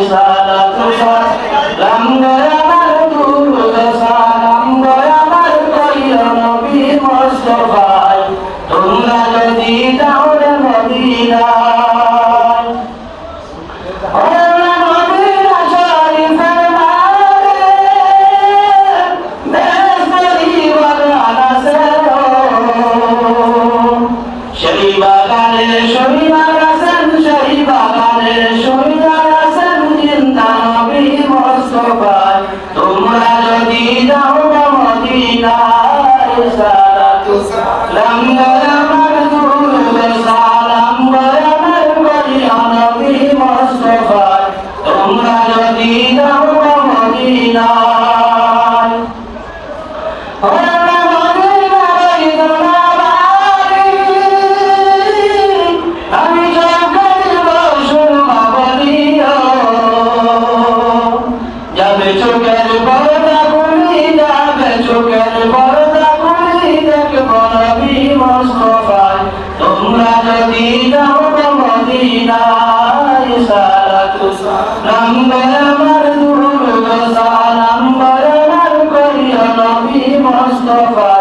সালাতু সালাম আমার দুরুদ সালাম আমার কইও নবী মুস্তাফায় তোমরা যদি যাও রে মদিনায় তোমরা যদি যাও মদিনায় সালাতু সালাম আমার দুরুদ সালাম আমার কইও নবী মুস্তাফায় তোমরা যদি যাও মদিনায় চোখের পর্দা খুলি যাবে চোখের পর্দা খুলি দেখবো নবী মুস্তাফায় তোমরা যদি যাও মদিনায় সালাতু সালাম আমার দুরুদ সালাম আমার কইও নবী মুস্তাফায়